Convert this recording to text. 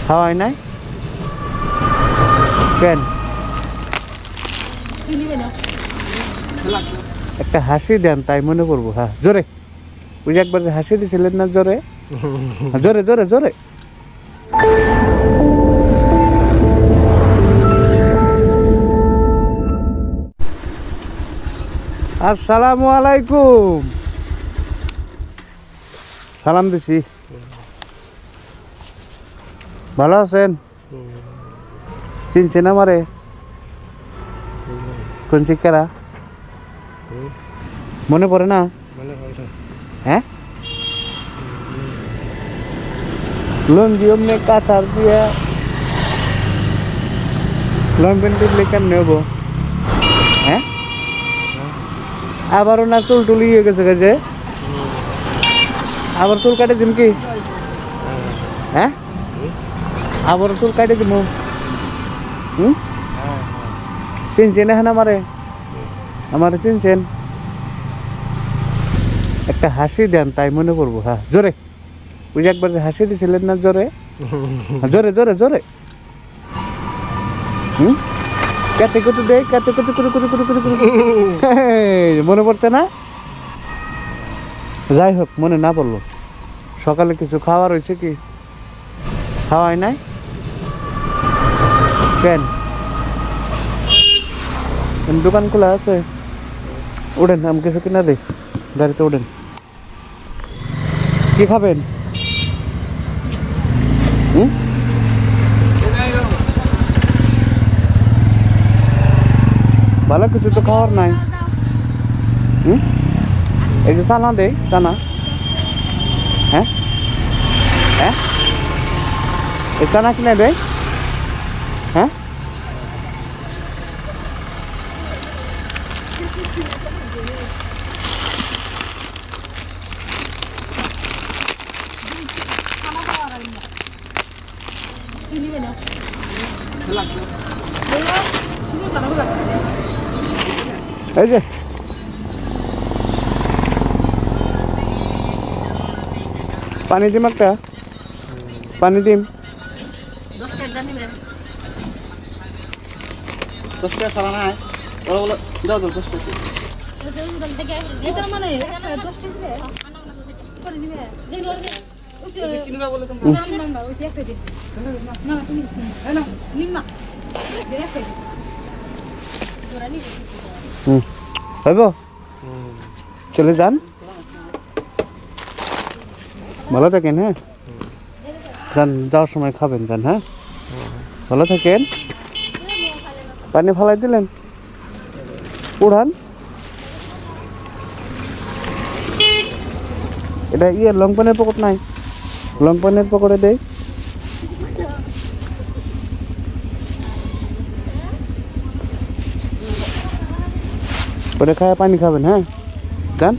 খাওয়াই নাই কেন? একটা হাসি দেন তাই মনে করবো। হ্যাঁ জোরে, ওই যে একবার হাসি দিয়েছিলেন না, জোরে জোরে জোরে জোরে। আসসালামু আলাইকুম। সালাম দিছি। ভালো আছেন? চিনছেন আমারে? কোন শিক্ষারা মনে পড়ে না? হ্যাঁ, লঙ্গি অমনে কাঁথার দিয়ে লং প্যান্ট লেখান নেব। হ্যাঁ, আবারও না চুল টুল ইয়ে গেছে যে, আবার চুল কাটে দিন কি? হ্যাঁ, আবার চুল কাটে দিব। চিনছেন এখন আমারে? আমারে চিনছেন? একটা হাসি দেন তাই মনে করবো। হ্যাঁ জোরে, ওই যে একবার হাসি দিয়েছিলেন না, জোরে জোরে জোরে জোরে। কাতে কুতু দে, কাতে কুতু কুতু কুতু কুতু কুতু কুতু। মনে পড়ছে না? যাই হোক, মনে না পড়লো। সকালে কিছু খাওয়ার হয়েছে কি? খাওয়াই নাই কেন? দোকান খোলা আছে, ওঠেন, আমি কিছু কিনা দেই, গাড়িতে ওঠেন। কি খাবেন? ভালো কিছু তো খাওয়ার নাই। এই যে চানা দেই, চানা। হ্যাঁ হ্যাঁ, এই চানা কিনে দেয়। হ্যাঁ, এই যে পানি দিম, একটা পানি দিম। 10 টাকা নিবেন। 10 টাকা সারা নাই, ওরা বলে দাও দাও 10 টাকা। এটা মানে 10 টাকা দিবে। করে নিবে। ওই যে কিনবা বলে তুমি নাম্বার ওই যে একটা দিন। না না তুমি না নিম না। দেখে তোরা নিবি। হইব, চলে যান, ভালো থাকেন। হ্যাঁ যান, যাওয়ার সময় খাবেন যান। হ্যাঁ ভালো থাকেন। পানি ফালাই দিলেন, উড়ান। এটা ইয়ে লং প্যানের পকেট নাই, লং প্যানের পকেটে দেয়। ওটা খায় পানি খাবেন। হ্যাঁ যান।